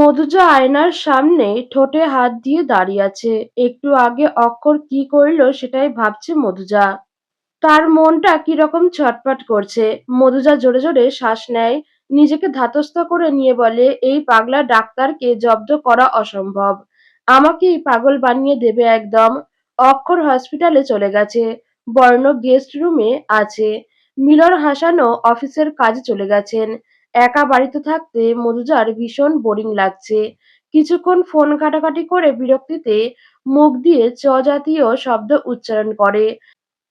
মধুজা আয়নার সামনে ঠোঁটে হাত দিয়ে দাঁড়িয়ে আছে। একটু আগে অক্ষর কি করলো সেটাই ভাবছে মধুজা। তার মনটা কিরকম ছটফট করছে। মধুজা জোরে জোরে শ্বাস নেয়, নিজেকে ধাতস্থ করে নিয়ে বলে, এই পাগলা ডাক্তারকে জব্দ করা অসম্ভব। আমাকেই পাগল বানিয়ে দেবে একদম। অক্ষর হসপিটালে চলে গেছে, বর্ণ গেস্ট রুমে আছে, মিলন হাসানো অফিসের কাজে চলে গেছেন। একা বাড়িতে থাকতে মধুজার ভীষণ বোরিং লাগছে। কিছুক্ষণ ফোন ঘাটাঘাটি করে বিরক্তিতে মুখ দিয়ে চ জাতীয় শব্দ উচ্চারণ করে।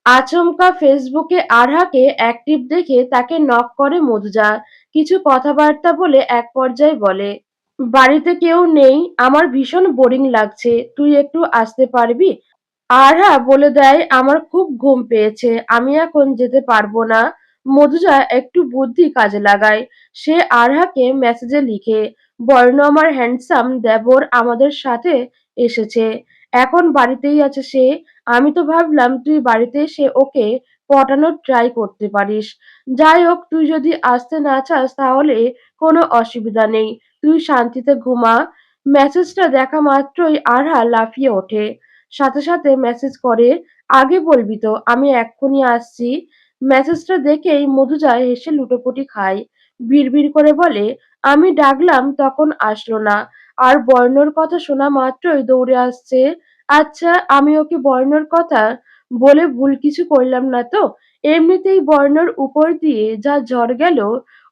আচমকা ফেসবুকে আরহাকে অ্যাক্টিভ দেখে তাকে নক করে মধুজা। কিছু কথাবার্তা বলে এক পর্যায়ে বলে, বাড়িতে কেউ নেই, আমার ভীষণ বোরিং লাগছে, তুই একটু আসতে পারবি? আরহা বলে দেয়, আমার খুব ঘুম পেয়েছে, আমি এখন যেতে পারবো না। মধুজা একটু বুদ্ধি কাজে লাগায়। সে আরহাকে মেসেজে লিখে, বর্ণ আমার হ্যান্ডসাম দেবর আমাদের সাথে এসেছে, এখন বাড়িতেই আছে সে। আমি তো ভাবলাম তুই বাড়িতে এসে ওকে পটানোর ট্রাই করতে পারিস। যাই হোক, তুই যদি আসতে না চাস তাহলে কোনো অসুবিধা নেই, তুই শান্তিতে ঘুমা। মেসেজটা দেখা মাত্রই আরহা লাফিয়ে ওঠে, সাথে সাথে মেসেজ করে, আগে বলবি তো, আমি এক্ষুনি আসছি। মেসেজটা দেখেই মধুজা হেসে লুটোপুটি খায়। বিড়বিড় করে বলে, আমি ডাকলাম তখন আসলো না, আর বর্ণর কথা শোনা মাত্রই দৌড়ে আসছে। আচ্ছা, আমি ওকে বর্ণর কথা বলে ভুল কিছু করলাম না তো? এমনিতেই বর্ণর উপর দিয়ে যা ঝড় গেল,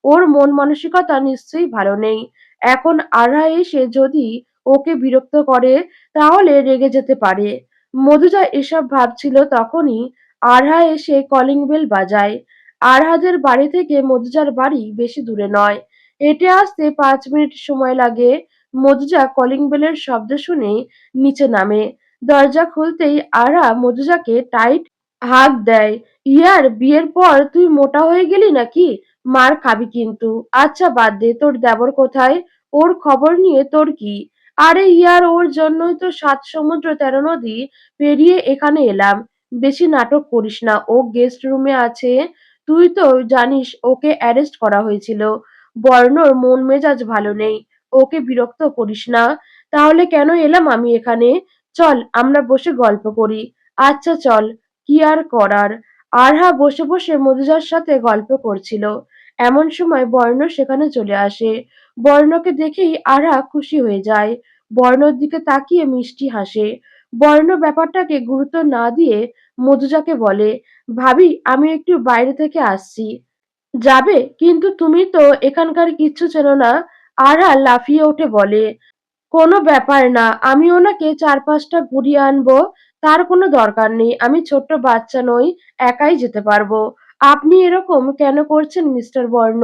ওর মন মানসিকতা নিশ্চয়ই ভালো নেই। এখন আরহা এসে যদি ওকে বিরক্ত করে তাহলে রেগে যেতে পারে। মধুজা এসব ভাবছিল তখনই আরহা এসে কলিং বেল বাজায়। আরহাদের বাড়ি থেকে মধুজার বাড়ি বেশি দূরে নয়, হেঁটে আসতে 5 মিনিট সময় লাগে। মধুজা কলিং বেলের শব্দ শুনে নিচে নামে। দরজা খুলতেই আরহা মধুজাকে টাইট হাঁক দেয়। ইয়ার, বিয়ের পর তুই মোটা হয়ে গেলি নাকি? মার খাবি কিন্তু। আচ্ছা বাদ দে, তোর দেবর কোথায়? ওর খবর নিয়ে তোর কি? আরে ইয়ার, ওর জন্যই তো 7 সমুদ্র 13 নদী পেরিয়ে এখানে এলাম। বেশি নাটক করিস না, ও গেস্ট রুমে আছে। তুই তো জানিস ওকে অ্যারেস্ট করা হয়েছিল। বর্ণর মন মেজাজ ভালো নেই, ওকে বিরক্ত করিস না। তাহলে কেন এলাম আমি এখানে? চল আমরা বসে গল্প করি। আচ্ছা চল, কি আর করার। আরহা বসে বসে মধুজার সাথে গল্প করছিল। এমন সময় বর্ণ সেখানে চলে আসে। বর্ণকে দেখেই আরহা খুশি হয়ে যায়। বর্ণর দিকে তাকিয়ে মিষ্টি হাসে। বর্ণ ব্যাপারটাকে গুরুত্ব না দিয়ে মধুজাকে বলে, ভাবি আমি একটু বাইরে থেকে আসছি। যাবে? কিন্তু তুমি তো এখানকার কিচ্ছু চেনো না। আরহা লাফিয়ে উঠে বলে, কোনো ব্যাপার না, আমি ওনাকে 4-5টা ঘুরিয়ে আনবো। তার কোনো দরকার নেই, আমি ছোট্ট বাচ্চা নই, একাই যেতে পারবো। আপনি এরকম কেন করছেন মিস্টার বর্ণ?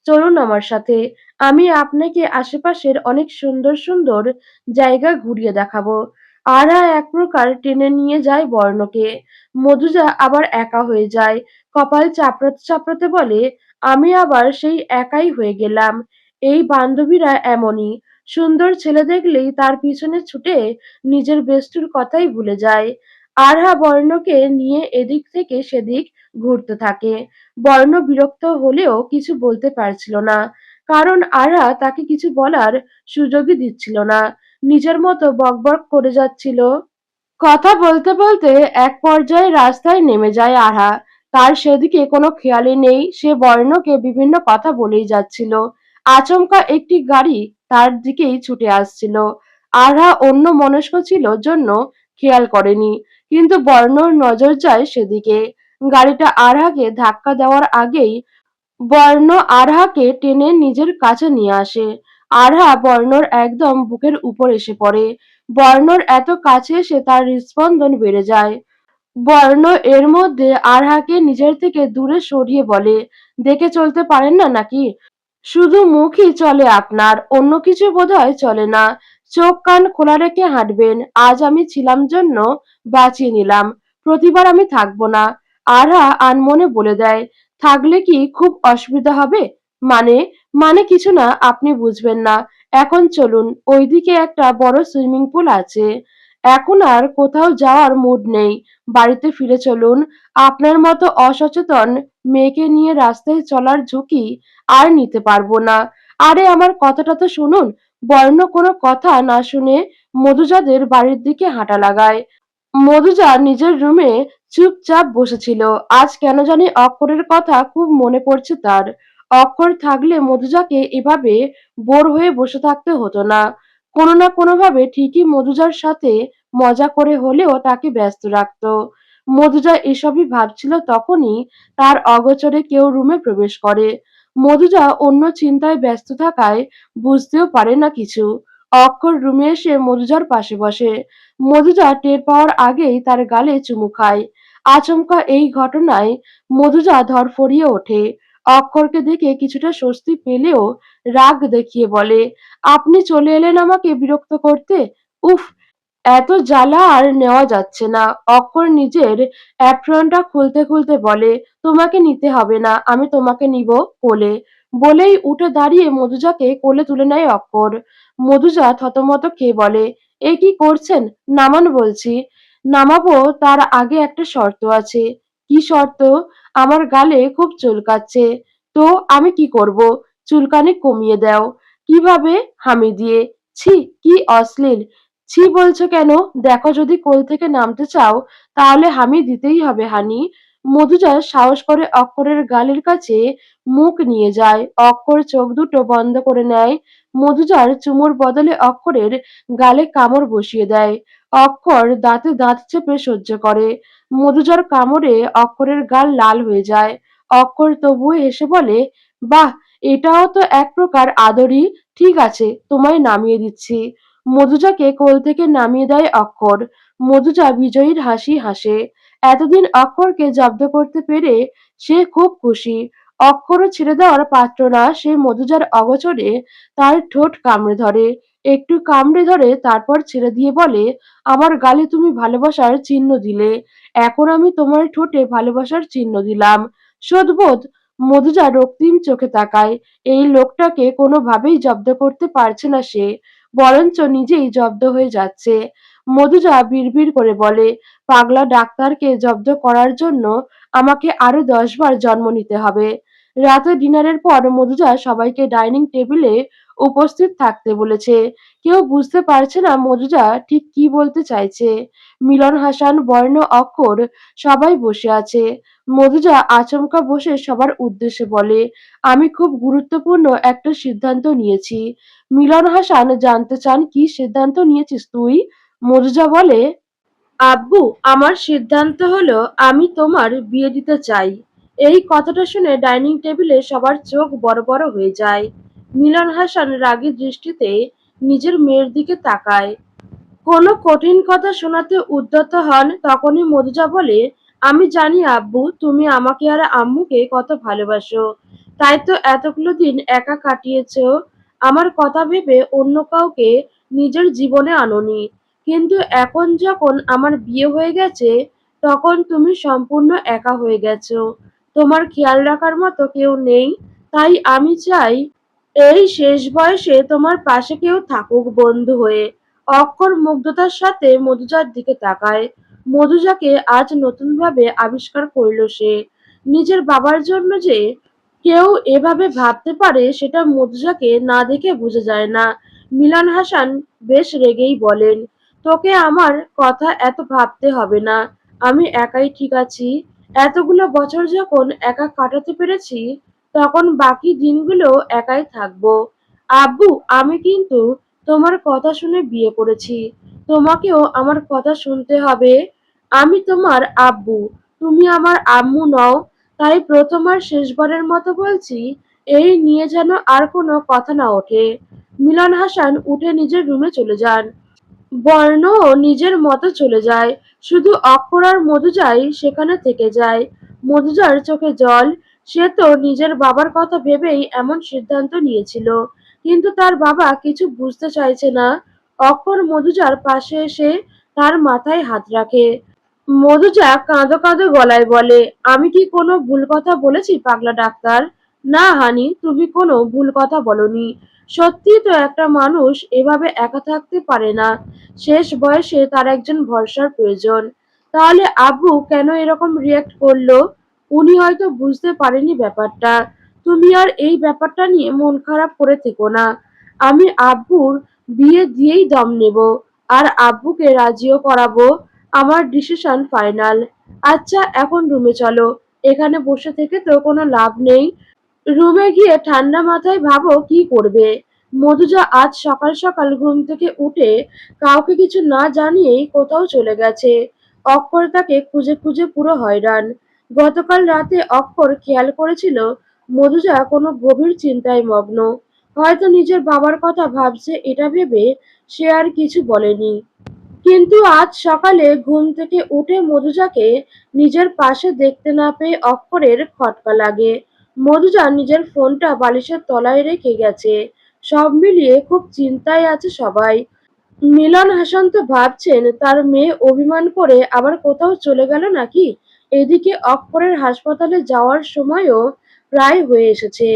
চলুন আমার সাথে, আমি আপনাকে আশেপাশের অনেক সুন্দর সুন্দর জায়গা ঘুরিয়ে দেখাবো। আরহা এক প্রকার টেনে নিয়ে যায় বর্ণকে। মধুজা আবার একা হয়ে যায়। কপাল চাপড়াতে চাপড়াতে বলে, আমি আবার সেই একাই হয়ে গেলাম। এই বান্ধবীরা এমনই, সুন্দর ছেলে দেখলেই তার পিছনে ছুটে নিজের বেস্টুর কথাই ভুলে যায়। আরহা বর্ণকে নিয়ে এদিক থেকে সেদিক ঘুরতে থাকে। বর্ণ বিরক্ত হলেও কিছু বলতে পারছিল না, কারণ আরহা তাকে কিছু বলার সুযোগই দিচ্ছিল না, নিজের মতো বকবক করে যাচ্ছিল। কথা বলতে বলতে এক পর্যায়ে রাস্তায় নেমে যায় আরহা। তার সেদিকে কোনো খেয়ালই নেই, সে বর্ণকে বিভিন্ন কথা বলেই যাচ্ছিল। আচমকা একটি গাড়ি তার দিকেই ছুটে আসছিল। আরহা অন্য মনস্ক ছিল জন্য খেয়াল করেনি, কিন্তু বর্ণর নজর যায় সেদিকে। গাড়িটা আরহাকে ধাক্কা দেওয়ার আগেই বর্ণ আরহাকে টেনে নিজের কাছে নিয়ে আসে। আরহা বর্ণর একদম বুকের উপর এসে পড়ে। বর্ণর এত কাছে এসে তার হৃদস্পন্দন বেড়ে যায়। বর্ণ এর মধ্যে আরহাকে নিজের থেকে দূরে সরিয়ে বলে, দেখে চলতে পারেন না নাকি? শুধু মুখই চলে আপনার, অন্য কিছু বোধহয় চলে না। চোখ কান খোলা রেখে হাঁটবেন, আজ আমি ছিলাম জন্য বাঁচিয়ে নিলাম, প্রতিবার আমি থাকবো না। আরহা আনমনে বলে দেয়, থাকলে কি খুব অসুবিধা হবে? মানে? মানে কিছু না, আপনি বুঝবেন না। এখন চলুন, ওইদিকে একটা বড় সুইমিং পুল আছে। এখন আর কোথাও যাওয়ার মুড নেই, বাড়িতে ফিরে চলুন। আপনার মতো অসচেতন মেয়েকে নিয়ে রাস্তায় চলার ঝুঁকি আর নিতে পারবো না। আরে আমার কথাটা তো শুনুন। বর্ণ কোনো কথা না শুনে মধুজাদের বাড়ির দিকে হাঁটা লাগায়। মধুজা নিজের রুমে চুপচাপ বসেছিল। আজ কেন জানি অক্ষরের কথা খুব মনে পড়ছে তার। অক্ষর থাকলে মধুজাকে এভাবে বোর হয়ে বসে থাকতে হতো না। কোনো না কোনোভাবে ঠিকই মধুজার সাথে মজা করে হলেও তাকে ব্যস্ত রাখতো। মধুজা এসবই ভাবছিল তখনই তার অগোচরে কেউ রুমে প্রবেশ করে। মধুজা অন্য চিন্তায় ব্যস্ত থাকায় বুঝতেও পারে না কিছু। অক্ষর রুমে এসে মধুজার পাশে বসে। মধুজা টের পাওয়ার আগেই তার গালে চুমু খায়। আচমকা এই ঘটনায় মধুজা ধরফরিয়ে ওঠে। অক্ষরকে দেখে কিছুটা স্বস্তি পেলেও রাগ দেখিয়ে বলে, আপনি চলে এলেন আমাকে বিরক্ত করতে? উফ, এত জ্বালা আর নেওয়া যাচ্ছে না। অক্ষর নিজের অ্যাপ্রনটা খুলতে খুলতে বলে, তোমাকে নিতে হবে না, আমি তোমাকে নিব কোলে। বলেই উঠে দাঁড়িয়ে মধুজাকে কোলে তুলে নেয় অক্ষর। মধুজা থতমত খেয়ে বলে, এ কি করছেন? নামান বলছি। নামাবো তার আগে একটা শর্ত আছে। কি শর্ত? আমার গালে খুব চুলকাচ্ছে। তো আমি কি করব? চুলকানি কমিয়ে দাও। কিভাবে? হামি দিয়ে। ছি, কি অশ্লীল। ছি বলছো কেন? দেখো যদি কোল থেকে নামতে চাও তাহলে হামি দিতেই হবে হানি। মধুজা সাহস করে অক্ষরের গালের কাছে মুখ নিয়ে যায়। অক্ষর চোখ দুটো বন্ধ করে নেয়। মধুজার চুমুর বদলে অক্ষরের গালে কামড় বসিয়ে দেয়। অক্ষর দাঁতে দাঁত চেপে সহ্য করে। মধুজার কামড়ে অক্ষরের গাল লাল হয়ে যায়। অক্ষর তবুও হেসে বলে, বাহ, এটাও তো এক প্রকার আদরই। ঠিক আছে, তোমায় নামিয়ে দিচ্ছি। মধুজাকে কোল থেকে নামিয়ে দেয় অক্ষর। মধুজা বিজয়ীর হাসি হাসে। এতদিন অক্ষরকে জব্দ করতে পেরে সে খুব খুশি। অক্ষরও ছেড়ে দেওয়ার পাত্র না সে। মধুজার অগোচরে তার ঠোঁট কামড়ে ধরে। একটু কামড়ে ধরে তারপর ছেড়ে দিয়ে বলে, আমার গালে তুমি ভালোবাসার চিহ্ন দিলে, এখন আমি তোমার ঠোঁটে ভালোবাসার চিহ্ন দিলাম। শোধবোধ? মধুজা রক্তিম চোখে তাকায়। এই লোকটাকে কোনোভাবেই জব্দ করতে পারছে না সে, বরঞ্চ নিজেই জব্দ হয়ে যাচ্ছে। মধুজা বিড়বিড় করে বলে, পাগলা ডাক্তারকে জব্দ করার জন্য আমাকে আরো ১০ বার জন্ম নিতে হবে। রাতে ডিনারের পর মধুজা সবাইকে ডাইনিং টেবিলে উপস্থিত থাকতে বলেছে। কেউ বুঝতে পারছে না মধুজা ঠিক কি বলতে চাইছে। মিলন হাসান, বর্ণ, অক্ষর সবাই বসে আছে। মধুজা আচমকা বসে সবার উদ্দেশ্যে বলে, আমি খুব গুরুত্বপূর্ণ একটা সিদ্ধান্ত নিয়েছি। মিলন হাসান জানতে চান, কি সিদ্ধান্ত নিয়েছিস তুই? মধুজা বলে, আব্বু, আমার সিদ্ধান্ত হলো আমি তোমার বিয়ে দিতে চাই। এই কথাটা শুনে ডাইনিং টেবিলে সবার চোখ বড় বড় হয়ে যায়। মিলন হাসান রাগী দৃষ্টিতে নিজের মেয়ের দিকে তাকায়। কোনো কঠিন কথা শোনাতে উদ্যত হন তখনই মধুজা বলে, আমি জানি আব্বু তুমি আমাকে আর আম্মুকে কত ভালোবাসো। তাই তো এতগুলো দিন একা কাটিয়েছো। আমার কথা ভেবে অন্য কাউকে নিজের জীবনে আনোনি। কিন্তু এখন যখন আমার বিয়ে হয়ে গেছে তখন তুমি সম্পূর্ণ একা হয়ে গেছো। তোমার খেয়াল রাখার মতো কেউ নেই। তাই আমি চাই এই শেষ বয়সে তোমার পাশে কেউ থাকুক বন্ধু হয়ে। অক্ষর মুগ্ধতার সাথে মধুজার দিকে তাকায়। মধুজাকে আজ নতুনভাবে আবিষ্কার করল সে। নিজের বাবার জন্য যে কেউ এভাবে ভাবতে পারে সেটা মধুজাকে না দেখে বোঝা যায় না। মিলন হাসান বেশ রেগেই বলেন, তোকে আমার কথা এত ভাবতে হবে না। আমি একাই ঠিক আছি। এতগুলো বছর যখন একা কাটাতে পেরেছি তখন বাকি দিনগুলো একাই থাকবো। আব্বু, আমি কিন্তু তোমার কথা শুনে বিয়ে করেছি। তোমাকেও আমার কথা শুনতে হবে। আমি তোমার আব্বু, তুমি আমার আম্মু নও। তাই প্রথম আর শেষবারের মতো বলছি, এই নিয়ে যেন আর কোনো কথা না ওঠে। মিলন হাসান উঠে নিজের রুমে চলে যান। বর্ণও নিজের মতো চলে যায়। শুধু অক্ষর আর মধুজাই সেখানে থেকে যায়। মধুজার চোখে জল। সে তো নিজের বাবার কথা ভেবেই এমন সিদ্ধান্ত নিয়েছিল। কিন্তু তার বাবা কিছু বুঝতে চাইছে না। অক্ষর মধুজার পাশে এসে তার মাথায় হাত রাখে। মধুজা কাঁদো কাঁদো গলায় বলে, আমি কি কোনো ভুল কথা বলেছি পাগলা ডাক্তার? না হানি, তুমি কোনো ভুল কথা বলনি। সত্যিই তো একটা মানুষ এভাবে একা থাকতে পারে না। শেষ বয়সে তার একজন ভরসার প্রয়োজন। তাহলে আব্বু কেন এরকম রিয়্যাক্ট করলো? উনি হয়তো বুঝতে পারেনি ব্যাপারটা। তুমি আর এই ব্যাপারটা নিয়ে মন খারাপ করে থেকো না। আমি আব্বুর বিয়ে দিয়েই দম নেব, আর আব্বুকে রাজিও করাবো। আমার ডিসিশন ফাইনাল। আচ্ছা, এখন রুমে চলো। এখানে বসে থেকে তো কোনো লাভ নেই। রুমে গিয়ে ঠান্ডা মাথায় ভাবো কি করবে। মধুজা আজ সকাল সকাল ঘুম থেকে উঠে কাউকে কিছু না জানিয়েই কোথাও চলে গেছে। অক্ষর তাকে খুঁজে খুঁজে পুরো হয়রান। গতকাল রাতে অক্ষর খেয়াল করেছিল মধুজা কোনো গভীর চিন্তায় মগ্ন। হয়তো নিজের বাবার কথা ভাবছে, এটা ভেবে সে আর কিছু বলেনি। কিন্তু আজ সকালে ঘুম থেকে উঠে মধুজাকে নিজের পাশে দেখতে না পেয়ে অক্ষরের খটকা লাগে। মধুজা নিজের ফোনটা বালিশের তলায় রেখে গেছে। সব মিলিয়ে খুব চিন্তায় আছে সবাই। মিলন হাসান তো ভাবছেন তার মেয়ে অভিমান করে আবার কোথাও চলে গেল নাকি। এদিকে অক্ষরের হাসপাতালে যাওয়ার সময়ও প্রায় হয়ে এসেছে।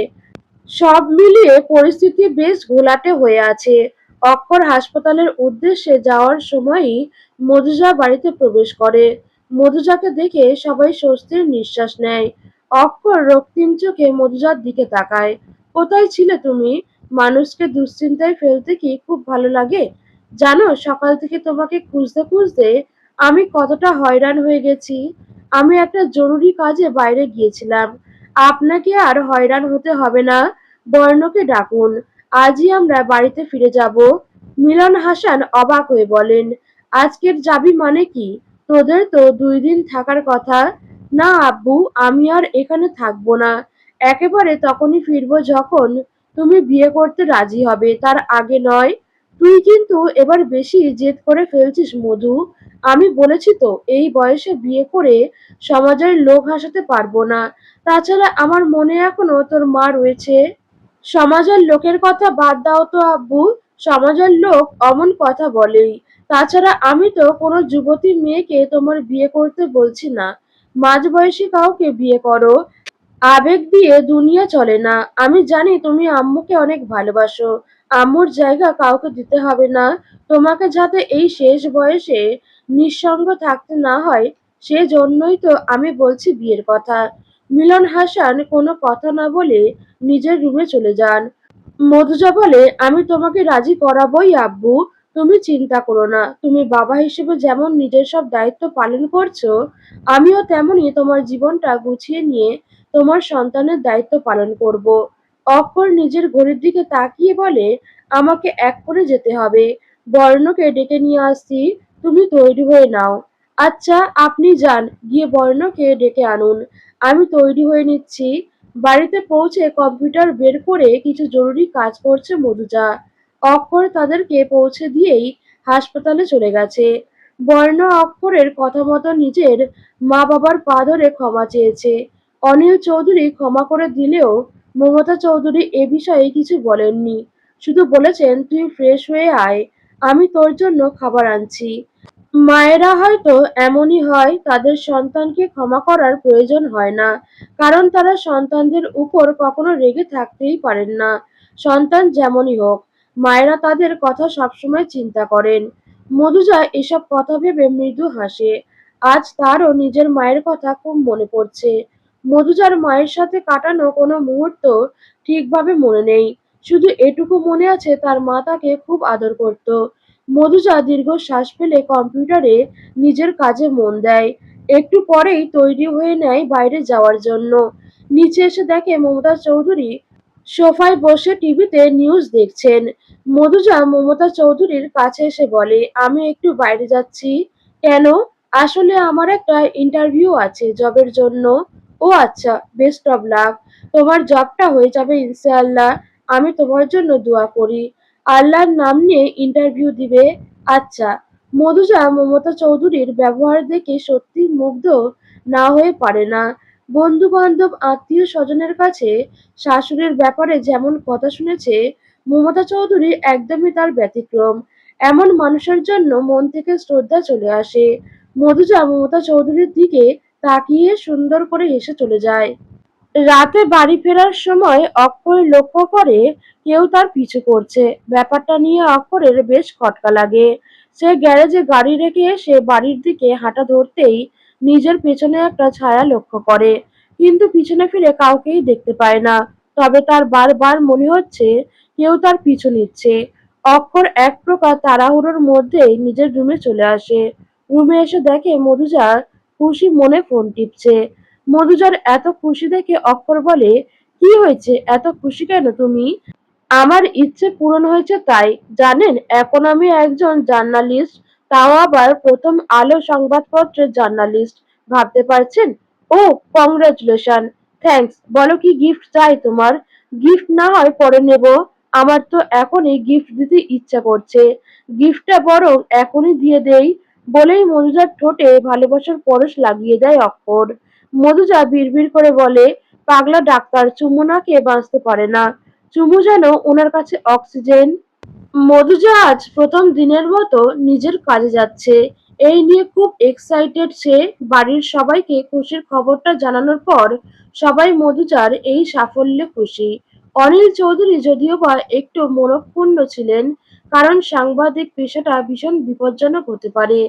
সব মিলিয়ে পরিস্থিতি বেশ ঘোলাটে হয়ে আছে। অক্ষর হাসপাতালের উদ্দেশ্যে যাওয়ার সময়ই মধুজা বাড়িতে প্রবেশ করে। মধুজাকে দেখে সবাই স্বস্তির নিঃশ্বাস নেয়। অক্ষর রক্তিম চোখে মধুজার দিকে তাকায়। কোথায় ছিলে তুমি? মানুষকে দুশ্চিন্তায় ফেলতে কি খুব ভালো লাগে? জানো, সকাল থেকে তোমাকে খুঁজতে খুঁজতে আমি কতটা হয়রান হয়ে গেছি। আমি একটা জরুরি কাজে বাইরে গিয়েছিলাম। আপনাকে আর হয়রান হতে হবে না। বর্ণকে ডাকুন। আজই আমরা বাড়িতে ফিরে যাব। মিলন হাসান অবাক হয়ে বলেন, আজকের যাবি মানে কি? তোদের তো 2 দিন থাকার কথা। না আব্বু, আমি আর এখানে থাকবো না। একেবারে তখনই ফিরবো যখন তুমি বিয়ে করতে রাজি হবে, তার আগে নয়। তুই কিন্তু এবার বেশি জেদ করে ফেলছিস মধু। আমি বলেছি তো এই বয়সে বিয়ে করে সমাজের লোক হাসাতে পারবো না। তাছাড়া আমার মনে এখনো তোর মা রয়েছে। সমাজের লোকের কথা বাদ দাও তো আব্বু। সমাজের লোক অমন কথা বলেই। তাছাড়া আমি তো কোনো যুবতী মেয়েকে তোমার বিয়ে করতে বলছি না। মাঝবয়সী কাউকে বিয়ে করো। আবেগ দিয়ে দুনিয়া চলে না। আমি জানি তুমি আম্মুকে অনেক ভালোবাসো। আম্মুর জায়গা কাউকে দিতে হবে না। তোমাকে যাতে এই শেষ বয়সে নিঃসঙ্গ থাকতে না হয়, সেজন্যই তো আমি বলছি বিয়ের কথা। মিলন হাসান কোনো কথা না বলে নিজের রুমে চলে যান। মধুজা বলে, আমি তোমাকে রাজি করাবোই আব্বু। তুমি চিন্তা করো না। তুমি বাবা হিসেবে যেমন নিজের সব দায়িত্ব পালন করছো, আমিও তেমনই তোমার জীবনটা গুছিয়ে নিয়ে তোমার সন্তানের দায়িত্ব পালন করব। অক্ষর নিজের ঘড়ির দিকে তাকিয়ে বলে, আমাকে এক্ষুনি যেতে হবে। বর্ণকে ডেকে নিয়ে আসছি। তুমি তৈরি হয়ে নাও। আচ্ছা, আপনি যান, গিয়ে বর্ণকে ডেকে আনুন। আমি তৈরি হয়ে নিচ্ছি। বাড়িতে পৌঁছে কম্পিউটার বের করে কিছু জরুরি কাজ করছে মধুজা। অক্ষর তাদেরকে পৌঁছে দিয়েই হাসপাতালে চলে গেছে। বর্ণ অক্ষরের কথা মতো নিজের মা বাবার পা ধরে ক্ষমা চেয়েছে। অনিল চৌধুরী ক্ষমা করে দিলেও মমতা চৌধুরী এ বিষয়ে কিছু বলেননি। শুধু বলেছেন, তুই ফ্রেশ হয়ে আয়, আমি তোর জন্য খাবার আনছি। মায়েরা হয়তো এমনই হয়, তাদের সন্তানকে ক্ষমা করার প্রয়োজন হয় না, কারণ তারা সন্তানদের উপর কখনো রেগে থাকতেই পারেন না। সন্তান যেমনই হোক, মায়েরা তাদের কথা সবসময় চিন্তা করেন। মধুজা এসব কথা ভেবে মৃদু হাসে। আজ তারও নিজের মায়ের কথা খুব মনে পড়ছে। মধুজার মায়ের সাথে কাটানো কোনো মুহূর্ত ঠিকভাবে মনে নেই। শুধু এটুকু মনে আছে তার মা তাকে খুব আদর করত। মধুজা দীর্ঘশ্বাস ফেলে কম্পিউটারে নিজের কাজে মন দেয়। একটু পরেই তৈরি হয়ে নেয় বাইরে যাওয়ার জন্য। নিচে এসে দেখে মমতা চৌধুরী সোফায় বসে টিভিতে নিউজ দেখছেন। মধুজা মমতা চৌধুরীর কাছে এসে বলে, আমি একটু বাইরে যাচ্ছি। কেন? আসলে আমার একটা ইন্টারভিউ আছে জবের জন্য। ও আচ্ছা, বেস্ট অফ লাক। তোমার জবটা হয়ে যাবে ইনশাআল্লাহ। আমি তোমার জন্য দোয়া করি। আল্লাহর নাম নিয়ে ইন্টারভিউ দিবে। আচ্ছা। মধুজা মমতা চৌধুরীর ব্যবহার দেখে সত্যি মুগ্ধ না হয়ে পারে না। বন্ধু বান্ধব আত্মীয় স্বজনের কাছে শাশুড়ির ব্যাপারে যেমন কথা শুনেছে, মমতা চৌধুরী একদমই তার ব্যতিক্রম। এমন মানুষের জন্য মন থেকে শ্রদ্ধা চলে আসে। মধুজা মমতা চৌধুরীর দিকে তাকিয়ে সুন্দর করে হেসে চলে যায়। রাতে বাড়ি ফেরার সময় অক্ষয় লক্ষ্য করে কেউ তার পিছু করছে। ব্যাপারটা নিয়ে অক্ষরের বেশ খটকা লাগে। সে গ্যারেজে গাড়ি রেখে এসে বাড়ির দিকে হাঁটা ধরতেই নিজের পেছনে একটা ছায়া লক্ষ্য করে, কিন্তু পিছনে ফিরে কাউকেই দেখতে পায় না। তবে তার বারবার মনে হচ্ছে কেউ তার পিছু নিচ্ছে। অক্ষর এক প্রকার তাড়াহুড়োর মধ্যেই নিজের রুমে চলে আসে। রুমে এসে দেখে মধুজা খুশি মনে ফোন টিপছে। মধুজার এত খুশি দেখে অক্ষর বলে, কি হয়েছে, এত খুশি কেন তুমি? আমার ইচ্ছে পূরণ হয়েছে তাই। জানেন, এখন আমি একজন জার্নালিস্ট, তাও আবার প্রথম আলো সংবাদপত্রের জার্নালিস্ট। ভাবতে পারছেন? ও, কংগ্রাচুলেশন। থ্যাঙ্কস। বলো কি গিফট চাই তোমার? গিফট না হয় পরে নেব। আমার তো এখনই গিফট দিতে ইচ্ছা করছে। গিফটটা বরং এখনই দিয়ে দেই। বলেই মধুজার ঠোঁটে ভালোবাসার পরশ লাগিয়ে দেয় অক্ষর। মধুজা বিড়বিড় করে বলে, পাগলা ডাক্তার, চুমু না খেয়ে বাঁচতে পারে না। চুমু যেন ওনার কাছে অক্সিজেন। মধুজা আজ প্রথম দিনের মতো নিজের কাজে যাচ্ছে। এই নিয়ে খুব এক্সাইটেড সে। বাড়ির সবাইকে খুশির খবরটা জানানোর পর সবাই মধুজার এই সাফল্যে খুশি। অনিল চৌধুরী যদিও বা একটু মনঃক্ষুণ্ণ ছিলেন, কারণ সাংবাদিক পেশাটা ভীষণ বিপজ্জনক হতে পারে।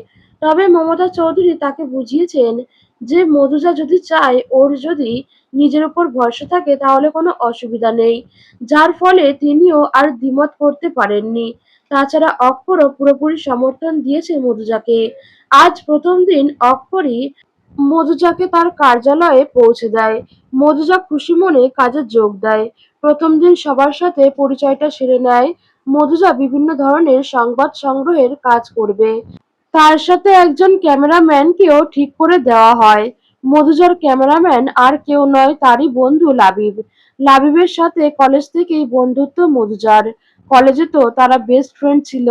তবে মমতা চৌধুরী তাকে বুঝিয়েছেন যে মধুজা যদি চায়, ওর যদি নিজের উপর ভরসা থাকে তাহলে কোনো অসুবিধা নেই। যার ফলে তিনিও আর দ্বিমত করতে পারেননি। তাছাড়া অক্ষরও পুরোপুরি সমর্থন দিয়েছে মধুজাকে। আজ প্রথম দিন অক্ষরই মধুজাকে তার কার্যালয়ে পৌঁছে দেয়। মধুজা খুশি মনে কাজে যোগ দেয়। প্রথম দিন সবার সাথে পরিচয়টা সেরে নেয়। মধুজা বিভিন্ন ধরনের সংবাদ সংগ্রহের কাজ করবে। তার সাথে একজন ক্যামেরাম্যানকেও ঠিক করে দেওয়া হয়। মধুজার ক্যামেরাম্যান আর কেউ নয়, তারই বন্ধু লাবিব। লাবিবের সাথে কলেজ থেকেই বন্ধুত্ব মধুজার। কলেজে তো তারা বেস্ট ফ্রেন্ড ছিল।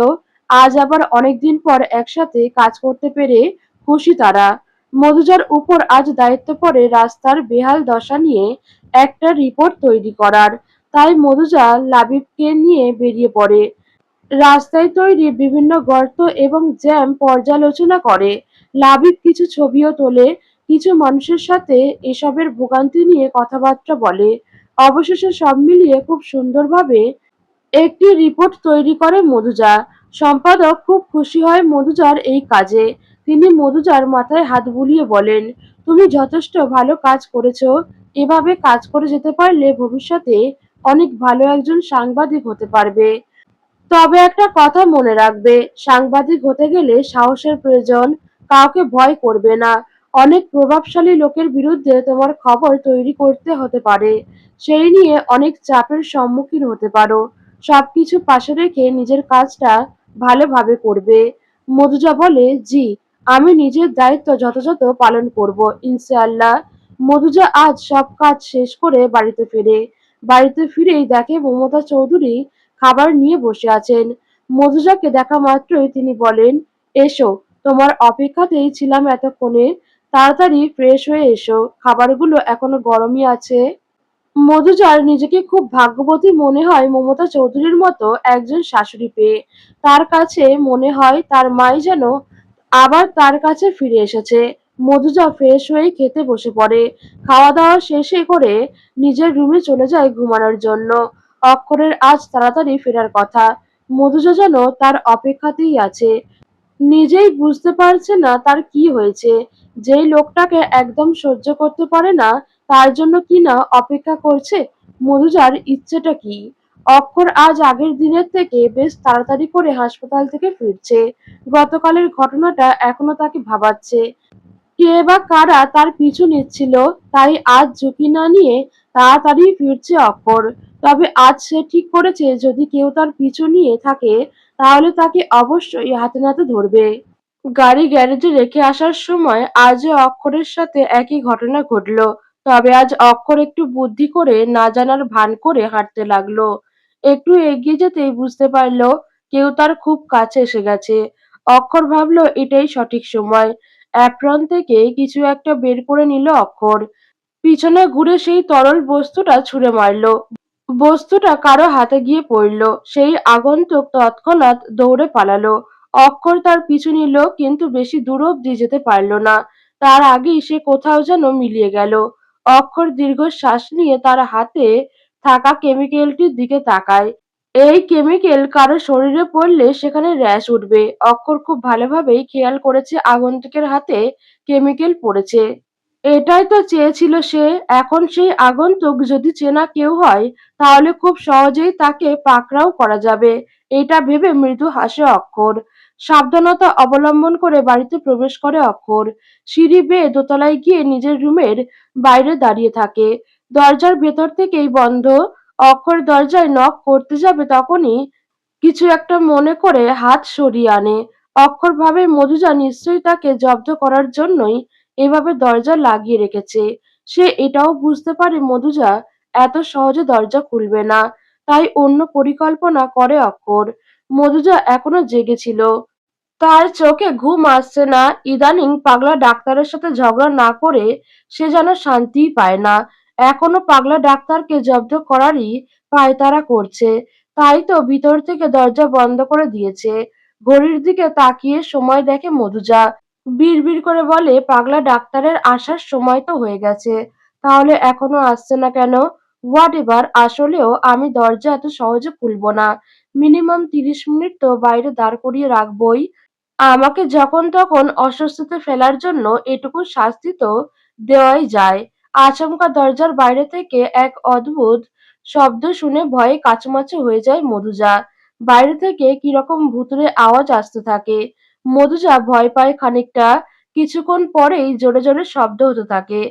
আজ আবার অনেকদিন পর একসাথে কাজ করতে পেরে খুশি তারা। মধুজার উপর আজ দায়িত্ব পড়ে রাস্তার বেহাল দশা নিয়ে একটা রিপোর্ট তৈরি করার। তাই মধুজা লাবিবকে নিয়ে বেরিয়ে পড়ে। রাস্তায় তৈরি বিভিন্ন গর্ত এবং জ্যাম পর্যালোচনা করে। লাবিব কিছু ছবিও তোলে। কিছু মানুষের সাথে এসবের ভোগান্তি নিয়ে কথাবার্তা বলে। অবশেষে সব মিলিয়ে খুব সুন্দরভাবে একটি রিপোর্ট তৈরি করে মধুজা। সম্পাদক খুব খুশি হয় মধুজার এই কাজে। তিনি মধুজার মাথায় হাত বুলিয়ে বলেন, তুমি যথেষ্ট ভালো কাজ করেছো। এভাবে কাজ করে যেতে পারলে ভবিষ্যতে অনেক ভালো একজন সাংবাদিক হতে পারবে। তবে একটা কথা মনে রাখবে, সাংবাদিক হতে গেলে সাহসের প্রয়োজন। কাউকে ভয় করবে না। অনেক প্রভাবশালী লোকের বিরুদ্ধে তোমার খবর তৈরি করতে হতে পারে। সেই নিয়ে অনেক চাপের সম্মুখীন হতে পারো। সবকিছু পাশে রেখে নিজের কাজটা ভালোভাবে করবে। মধুজা বলে, জি, আমি নিজের দায়িত্ব যথাযথ পালন করব, ইনশাআল্লাহ। মধুজা আজ সব কাজ শেষ করে বাড়িতে ফেরে। বাড়িতে ফিরেই দেখে মমতা চৌধুরী খাবার নিয়ে বসে আছেন। মধুজাকে দেখা মাত্রই তিনি বলেন, এসো, তোমার অপেক্ষাতেই ছিলাম এতক্ষণে। তাড়াতাড়ি ফ্রেশ হয়ে এসো, খাবারগুলো এখনো গরমই আছে। মধুজার নিজেকে খুব ভাগ্যবতী মনে হয় মমতা চৌধুরীর মতো একজন শাশুড়ি পেয়ে। তার কাছে মনে হয় তার মাই যেন আবার তার কাছে ফিরে এসেছে। মধুজা ফ্রেশ হয়ে খেতে বসে পড়ে। খাওয়া দাওয়া শেষে করে নিজের রুমে চলে যায় ঘুমানোর জন্য। অক্ষরের আজ তাড়াতাড়ি ফেরার কথা। মধুজা যেন তার অপেক্ষাতেই আছে। নিজেই বুঝতে পারছে না তার কি হয়েছে। যেই লোকটাকে একদম সহ্য করতে পারে না, তার জন্য কিনা অপেক্ষা করছে। মধুজার ইচ্ছেটা কি? অক্ষর আজ আগের দিনের থেকে বেশ তাড়াতাড়ি করে হাসপাতাল থেকে ফিরছে। গতকালের ঘটনাটা এখনো তাকে ভাবাচ্ছে। কে বা কারা তার পিছু নিচ্ছিল, তাই আজ ঝুঁকি না নিয়ে তাড়াতাড়ি ফিরছে অক্ষর। তবে আজ সে ঠিক করেছে যদি কেউ তার পিছু নিয়ে থাকে তাহলে তাকে অবশ্যই হাতে নাতে ধরবে। গাড়ি গ্যারেজে রেখে আসার সময় আজও অক্ষরের সাথে একই ঘটনা ঘটল। তবে আজ অক্ষর একটু বুদ্ধি করে না জানার ভান করে হাঁটতে লাগলো। একটু এগিয়ে যেতেই বুঝতে পারলো কেউ তার খুব কাছে এসে গেছে। অক্ষর ভাবলো এটাই সঠিক সময়। অ্যাপ্রন থেকে কিছু একটা বের করে নিল অক্ষর। পিছনে ঘুরে সেই তরল বস্তুটা ছুঁড়ে মারলো। বস্তুটা কারো হাতে গিয়ে পড়ল। সেই আগন্তুক তৎক্ষণাৎ দৌড়ে পালালো। অক্ষর তার পিছু নিল, কিন্তু বেশি দূর অব্দি যেতে পারল না। তার আগেই সে কোথাও যেন মিলিয়ে গেল। অক্ষর দীর্ঘশ্বাস নিয়ে তার হাতে থাকা কেমিক্যালটির দিকে তাকায়। এই কেমিক্যাল কারো শরীরে পড়লে সেখানে র্যাশ উঠবে। অক্ষর খুব ভালোভাবেই খেয়াল করেছে আগন্তুকের হাতে কেমিক্যাল পড়েছে। এটাই তো চেয়েছিল সে। এখন সেই আগন্তুক যদি চেনা কেউ হয়, তাহলে খুব সহজেই তাকে পাকড়াও করা যাবে। এটা ভেবে মৃদু হাসে অক্ষর। সাবধানতা অবলম্বন করে বাড়িতে প্রবেশ করে অক্ষর। সিঁড়ি বেয়ে দোতলায় গিয়ে নিজের রুমের বাইরে দাঁড়িয়ে থাকে। দরজার ভেতর থেকেই বন্ধ। অক্ষর দরজায় নক করতে যাবে তখনই কিছু একটা মনে করে হাত সরিয়ে আনে। অক্ষর ভাবে মধুজা নিশ্চয়ই তাকে জব্দ করার জন্যই এভাবে দরজা লাগিয়ে রেখেছে। সে এটাও বুঝতে পারে মধুজা এত সহজে দরজা খুলবে না। তাই অন্য পরিকল্পনা করে অক্ষর। মধুজা এখনো জেগেছিল। তার চোখে ঘুম আসছে না। ইদানিং পাগলা ডাক্তারের সাথে ঝগড়া না করে সে যেন শান্তিই পায় না। এখনো পাগলা ডাক্তারকে জব্দ করারই পায়তারা করছে। তাই তো ভিতর থেকে দরজা বন্ধ করে দিয়েছে। ঘড়ির দিকে তাকিয়ে সময় দেখে মধুজা। বিড়বিড় করে বলে, পাগলা ডাক্তারের আসার সময় তো হয়ে গেছে। তাহলে এখনো আসছে না কেন? হোয়াট এভার, আসলেও আমি দরজা এত সহজে খুলবো না। মিনিমাম ৩০ মিনিট তো বাইরে দাঁড় করিয়ে রাখবোই। আমাকে যখন তখন অস্বস্তিতে ফেলার জন্য এটুকু শাস্তি তো দেওয়াই যায়। আচমকা দরজার বাইরে থেকে এক অদ্ভুত শব্দ শুনে ভয়ে কাঁচুমাচু হয়ে যায় মধুজা। বাইরে থেকে কিরকম ভুতুড়ে আওয়াজ আসতে থাকে। মধুজা ভয় পায় খানিকটা। কিছুক্ষণ পরেই জোরে জোরে শব্দ হতে থাকে।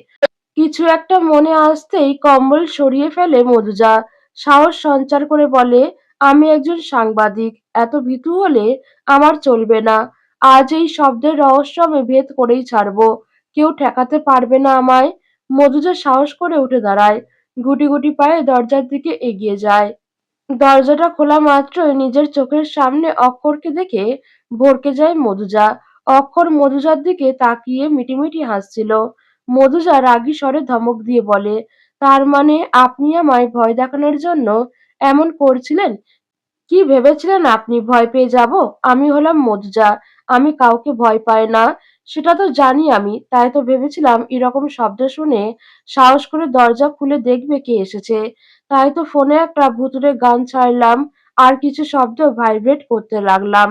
কিছু একটা মনে আসতেই কম্বল সরিয়ে ফেলে মধুজা। সাহস সঞ্চার করে বলে, আমি একজন সাংবাদিক। এত ভীতু হলে আমার চলবে না। আজ এই শব্দের রহস্য আমি ভেদ করেই ছাড়বো। কেউ ঠেকাতে পারবে না আমায়। মধুজা সাহস করে উঠে দাঁড়ায়। গুটি গুটি পায়ে দরজার দিকে এগিয়ে যায়। দরজাটা খোলা মাত্রই নিজের চোখের সামনে অক্ষরকে দেখে ভড়কে যায় মধুজা। অক্ষর মধুজার দিকে তাকিয়ে মিটিমিটি হাসছিল। মধুজা রাগী স্বরে ধমক দিয়ে বলে, তার মানে আপনি আমায় ভয় দেখানোর জন্য এমন করছিলেন? কি ভেবেছিলেন আপনি ভয় পেয়ে যাব? আমি হলাম মধুজা। আমি কাউকে ভয় পাই না। সেটা তো জানি আমি। তাই তো ভেবেছিলাম এরকম শব্দ শুনে সাহস করে দরজা খুলে দেখবে কে এসেছে। তাই তো ফোনে একটা ভুতুড়ে গান ছাড়লাম আর কিছু শব্দ ভাইব্রেট করতে লাগলাম।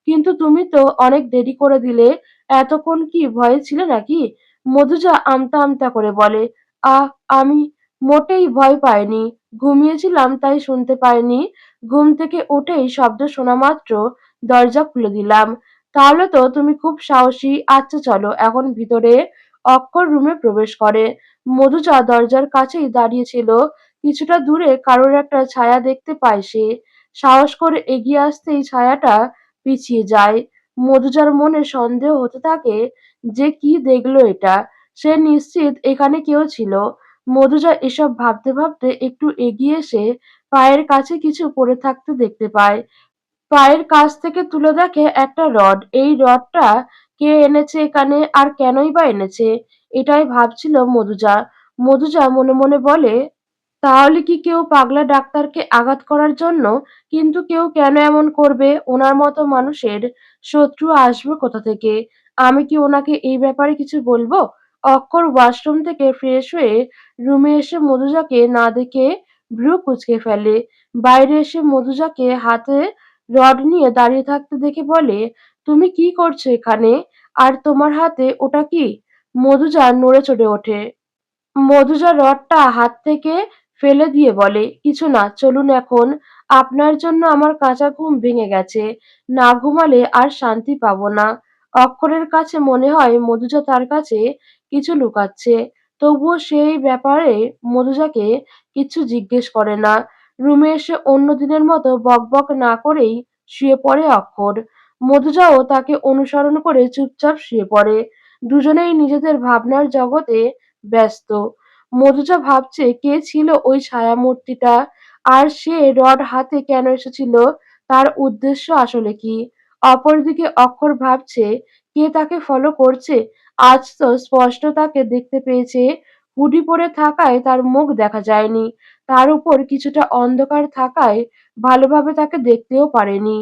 কিন্তু তুমি তো অনেক দেরি করে দিলে। এতক্ষণ কি ভয়ে ছিলে নাকি? মধুজা আমতা আমতা করে বলে, আহ, আমি মোটেই ভয় পাইনি। ঘুমিয়েছিলাম তাই শুনতে পাইনি। ঘুম থেকে উঠেই শব্দ শোনা মাত্র দরজা খুলে দিলাম। তাহলে তো তুমি খুব সাহসী। আচ্ছা চলো এখন ভিতরে। অক্ষর রুমে প্রবেশ করে। মধুজা দরজার কাছেই দাঁড়িয়েছিল। কিছুটা দূরে কারোর একটা ছায়া দেখতে পায় সে। সাহস করে এগিয়ে আসতেই ছায়াটা পিছিয়ে যায়। মধুজার মনে সন্দেহ হতে থাকে যে কি দেখলো এটা। সে নিশ্চিত এখানে কেউ ছিল। মধুজা এসব ভাবতে ভাবতে একটু এগিয়ে এসে পায়ের কাছে কিছু পড়ে থাকতে দেখতে পায়। পায়ের কাছ থেকে তুলে দেখে একটা রড। এই রডটা কে এনেছে এখানে আর কেনই বা এনেছে? এটাই ভাবছিল মধুজা। মধুজা মনে মনে বলে, তাহলে কি কেউ পাগলা ডাক্তারকে আঘাত করার জন্য? কিন্তু কেউ কেন এমন করবে? ওনার মতো মানুষের শত্রু আসবে কোথা থেকে? আমি কি ওনাকে এই ব্যাপারে কিছু বলবো? অক্ষর ওয়াশরুম থেকে ফ্রেশ হয়ে রুমে এসে মধুজাকে না দেখে ভ্রু কুঁচকে ফেলে। বাইরে এসে মধুজাকে হাতে রড নিয়ে দাঁড়িয়ে থাকতে দেখে বলে, তুমি কি করছো এখানে? আর তোমার হাতে ওটা কি? মধুজা নড়ে চড়ে ওঠে। মধুজা রডটা হাত থেকে ফেলে দিয়ে বলে, কিছু না, চলুন এখন। আপনার জন্য আমার কাঁচা ঘুম ভেঙে গেছে। না ঘুমালে আর শান্তি পাবো না। অক্ষরের কাছে মনে হয় মধুজা তার কাছে কিছু লুকাচ্ছে। তবুও সে এই ব্যাপারে মধুজাকে কিচ্ছু জিজ্ঞেস করে না। রুমে এসে অন্য দিনের মতো বকবক না করেই শুয়ে পড়ে অক্ষর। মধুজাও তাকে অনুসরণ করে চুপচাপ শুয়ে পড়ে। দুজনেই নিজেদের ভাবনার জগতে ব্যস্ত। মধুজা ভাবছে কে ছিল ওই ছায়ামূর্তিটা? আর সে রড হাতে কেন এসেছিল? তার উদ্দেশ্য আসলে কি? অপরদিকে অক্ষর ভাবছে কে তাকে ফলো করছে। আজ তো স্পষ্ট তাকে দেখতে পেয়েছে। হুডি পরে থাকায় তার মুখ দেখা যায়নি। তার উপর কিছুটা অন্ধকার থাকায় ভালোভাবে তাকে দেখতেও পারেনি।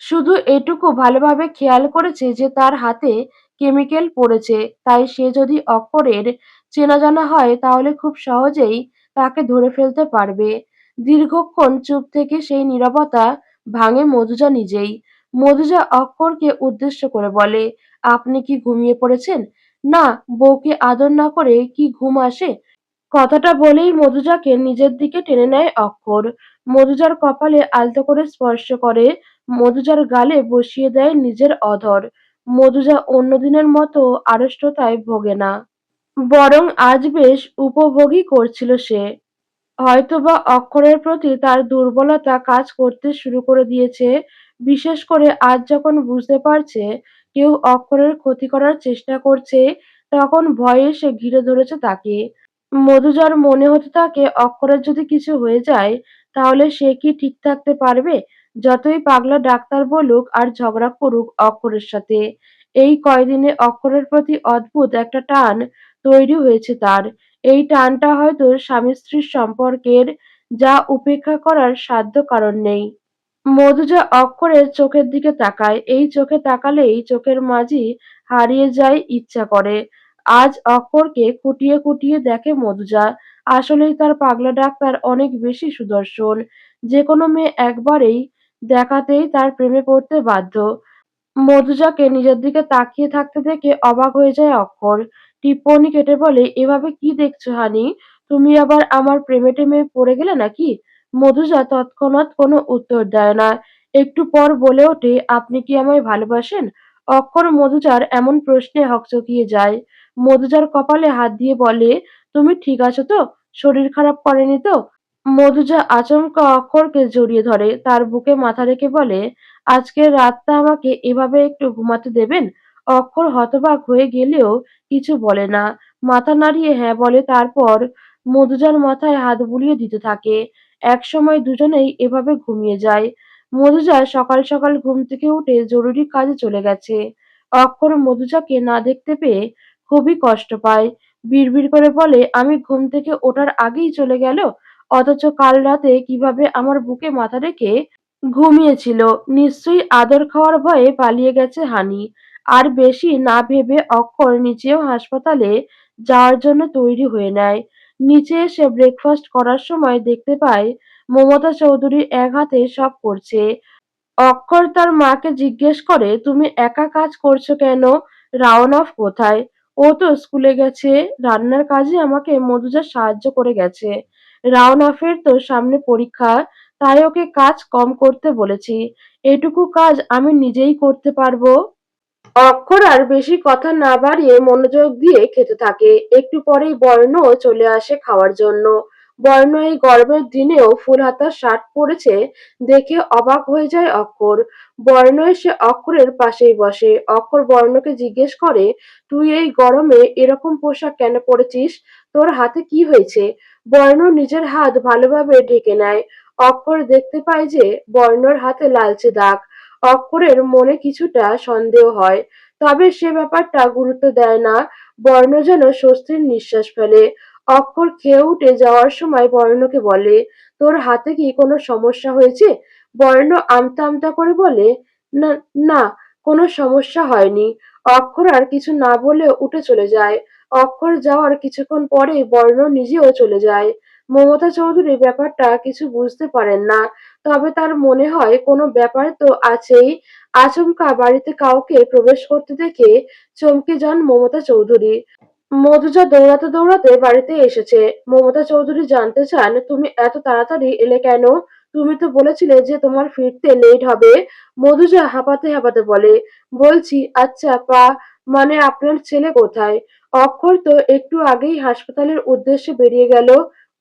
শুধু এটুকু ভালোভাবে খেয়াল করেছে যে তার হাতে কেমিক্যাল পড়েছে। তাই সে যদি অক্ষরের চেনা জানা হয় তাহলে খুব সহজেই তাকে ধরে ফেলতে পারবে। দীর্ঘক্ষণ চুপ থেকে সেই নীরবতা ভাঙে মধুজা নিজেই। মধুজা অক্ষরকে উদ্দেশ্য করে বলে, আপনি কি ঘুমিয়ে পড়েছেন? না, বউকে আদর না করে কি ঘুম আসে? কথাটা বলেই মধুজাকে নিজের দিকে টেনে নেয় অক্ষর। মধুজার কপালে আলতো করে স্পর্শ করে, মধুজার গালে বসিয়ে দেয় নিজের অধর। মধুজা অন্য দিনের মতো আড়ষ্টতায় ভোগে না, বরং আজ বেশ উপভোগই করছিল সে। হয়তোবা অক্ষরের প্রতি তার দুর্বলতা কাজ করতে শুরু করে দিয়েছে, বিশেষ করে আজ যখন বুঝতে পারছে কেউ অক্ষরের ক্ষতি করার চেষ্টা করছে, তখন ভয়ে সে ঘিরে ধরেছে তাকে। মধুজার মনে হতে থাকে অক্ষরের যদি কিছু হয়ে যায় তাহলে সে কি ঠিক থাকতে পারবে? যতই পাগলা ডাক্তার বলুক আর ঝগড়া করুক অক্ষরের সাথে, এই কয়দিনে অক্ষরের প্রতি অদ্ভুত একটা টান তৈরি হয়েছে তার। এই টানটা হয়তো স্বামী-স্ত্রীর সম্পর্কের, যা উপেক্ষা করার সাধ্য কারণ নেই। মধুজা অক্ষরের চোখের দিকে তাকায়। এই চোখে তাকালেই চোখের মাঝি হারিয়ে যায় ইচ্ছা করে। আজ অক্ষরকে খুঁটিয়ে খুঁটিয়ে দেখে মধুজা। আসলেই তার পাগলা ডাক্তার অনেক বেশি সুদর্শন। যেকোনো মেয়ে একবারেই দেখাতেই তার প্রেমে পড়তে বাধ্য। মধুজাকে নিজের দিকে তাকিয়ে থাকতে দেখে অবাক হয়ে যায় অক্ষর। টিপ্পনি কেটে বলে, এভাবে কি দেখছো হানি? তুমি আবার আমার প্রেমে-টেমে পড়ে গেলে নাকি? মধুজা তৎক্ষণাৎ কোনো উত্তর দেয় না। একটু পর বলে ওঠে, আপনি কি আমায় ভালোবাসেন? অক্ষর মধুজার এমন প্রশ্নে হকচকিয়ে যায়। মধুজার কপালে হাত দিয়ে বলে, তুমি ঠিক আছো তো? শরীর খারাপ করেনি তো? মধুজা আচমকা অক্ষরকে জড়িয়ে ধরে, তার বুকে মাথা রেখে বলে, আজকের রাতটা আমাকে এভাবে একটু ঘুমাতে দেবেন? অক্ষর হতবাক হয়ে গেলেও কিছু বলে না, মাথা নাড়িয়ে হ্যাঁ বলে। তারপর মধুজার মাথায় হাত বুলিয়ে দিতে থাকে। একসময় দুজনেই এভাবে ঘুমিয়ে যায়। মধুজা সকাল সকাল ঘুম থেকে উঠে জরুরি কাজে চলে গেছে। অক্ষর মধুজাকে না দেখতে পেয়ে খুবই কষ্ট পায়। বিড়বিড় করে বলে, আমি ঘুম থেকে ওঠার আগেই চলে গেল, অথচ কাল রাতে কিভাবে আমার বুকে মাথা রেখে ঘুমিয়েছিল। নিশ্চয়ই আদর খাওয়ার ভয়ে পালিয়ে গেছে হানি। আর বেশি না ভেবে অক্ষর নিচেও হাসপাতালে যাওয়ার জন্য তৈরি হয়ে নেয়। নিচে এসে ব্রেকফাস্ট করার সময় দেখতে পায় মমতা চৌধুরী এক হাতে সব করছে। অক্ষর তার মাকে জিজ্ঞেস করে, তুমি একা কাজ করছো কেন? রাওনাফ কোথায়? ও তো স্কুলে গেছে। রান্নার কাজে আমাকে মধুজা সাহায্য করে গেছে। রাওনাফের তো সামনে পরীক্ষা, তাই ওকে কাজ কম করতে বলেছি। এটুকু কাজ আমি নিজেই করতে পারবো। অক্ষর আর বেশি কথা না বাড়িয়ে মনোযোগ দিয়ে খেতে থাকে। একটু পরেই বর্ণ চলে আসে খাওয়ার জন্য। বর্ণ এই গরমের দিনেও ফুল হাতা শার্ট পরেছে দেখে অবাক হয়ে যায় অক্ষর। বর্ণ এসে অক্ষরের পাশেই বসে। অক্ষর বর্ণকে জিজ্ঞেস করে, তুই এই গরমে এরকম পোশাক কেন পরেছিস? তোর হাতে কি হয়েছে? বর্ণ নিজের হাত ভালোভাবে ঢেকে নেয়। অক্ষর দেখতে পায় যে বর্ণর হাতে লালচে দাগ। অক্ষরের মনে কিছুটা সন্দেহ হয়, তবে সে ব্যাপারটা গুরুত্ব দেয় না। বর্ণ যেন স্বস্তির নিঃশ্বাস ফেলে। অক্ষর খেয়ে উঠে যাওয়ার সময় বর্ণকে বলে, তোর হাতে কি কোনো সমস্যা হয়েছে? বর্ণ আমতা আমতা করে বলে, না, না, কোনো সমস্যা হয়নি। অক্ষর আর কিছু না বলে উঠে চলে যায়। অক্ষর যাওয়ার কিছুক্ষণ পরেই বর্ণ নিজেও চলে যায়। মমতা চৌধুরী ব্যাপারটা কিছু বুঝতে পারেন না, তবে তার মনে হয় কোনো ব্যাপার তো আছেই। আচমকা বাড়িতে কাউকে প্রবেশ করতে দেখে চমকে যান মমতা চৌধুরী। মধুজা দৌড়াতে দৌড়াতে বাড়িতে এসেছে। মমতা চৌধুরী জানতে চান, তুমি এত তাড়াতাড়ি এলে কেন? তুমি তো বলেছিলে যে তোমার ফিরতে লেট হবে। মধুজা হাঁপাতে হাঁপাতে বলে, বলছি, আচ্ছা মানে আপনার ছেলে কোথায়? অক্ষর তো একটু আগেই হাসপাতালের উদ্দেশ্যে বেরিয়ে গেল।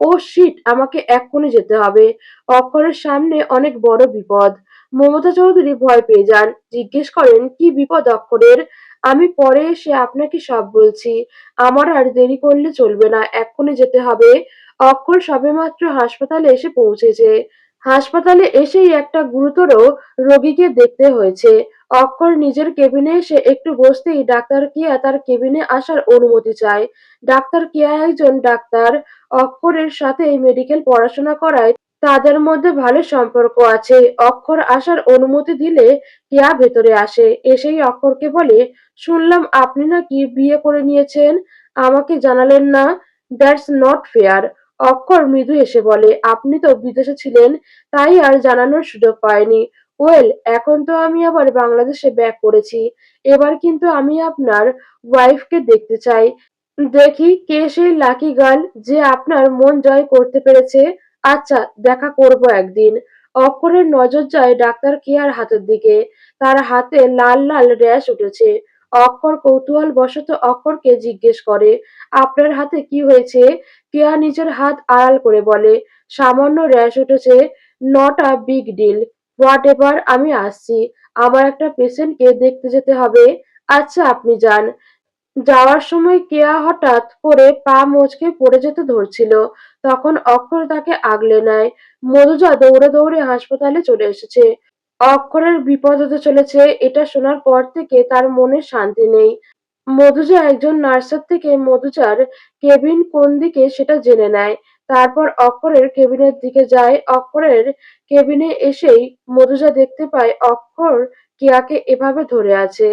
ও শিট, আমাকে এক্ষুনি যেতে হবে। অক্ষরের সামনে অনেক বড় বিপদ। মমতা চৌধুরী ভয় পেয়ে যান, জিজ্ঞেস করেন, কি বিপদ অক্ষরের? আমি পরে এসে আপনাকে সব বলছি। আমার আর দেরি করলে চলবে না, এক্ষুনি যেতে হবে। অক্ষর সবেমাত্র হাসপাতালে এসে পৌঁছেছে। হাসপাতালে এসেই একটা গুরুতর রোগীকে দেখতে হয়েছে। অক্ষর নিজের কেবিনে এসে একটু বসতেই ডাক্তার কিয়া তার কেবিনে আসার অনুমতি চায়। ডাক্তার কিয়া একজন ডাক্তার, অক্ষরের সাথে মেডিকেল পড়াশোনা করায় তাদের মধ্যে ভালো সম্পর্ক আছে। অক্ষর আসার অনুমতি দিলে কেয়া ভেতরে আসে। এসেই অক্ষরকে বলে, শুনলাম আপনি নাকি বিয়ে করে নিয়েছেন, আমাকে জানালেন না। That's not fair. অক্ষর মৃদু হেসে বলে, আপনি তো বিদেশে ছিলেন, তাই আর জানানোর সুযোগ পায়নি। ওয়েল, এখন তো আমি আবার বাংলাদেশে ব্যাক করেছি। এবার কিন্তু আমি আপনার ওয়াইফকে দেখতে চাই। দেখি কে সেই লাকি গার্ল যে আপনার মন জয় করতে পেরেছে। আচ্ছা, দেখা করব একদিন। অক্ষরের নজর যায় ডাক্তার কেয়ার হাতের দিকে। তার হাতে লাল লাল র্যাশ উঠেছে। অক্ষর কৌতূহলবশত অক্ষরকে জিজ্ঞেস করে, আপনার হাতে কি হয়েছে? কেয়া নিজের হাত আড়াল করে বলে, সামান্য র্যাশ উঠেছে। Not a big deal. Whatever, আমি আসছি। আমার একটা পেশেন্টকে দেখতে যেতে হবে। আচ্ছা, আপনি যান। যাওয়ার সময় কেয়া হঠাৎ করে পা মচকে পড়ে যেতে ধরছিল। তখন অক্ষর তাকে আগলে নেয়। মধুজা দৌড়ে দৌড়ে হাসপাতালে চলে এসেছে। অক্ষরের বিপদ হতে চলেছে এটা শোনার পর থেকে তার মনে শান্তি নেই। মধুজা একজন নার্সের থেকে মধুজার কেবিন কোন দিকে সেটা জেনে নেয়। তারপর অক্ষরের কেবিনের দিকে যায়। অক্ষরের কেবিনে এসেই মধুজা দেখতে পায় অক্ষর কেয়াকে এভাবে ধরে আছে।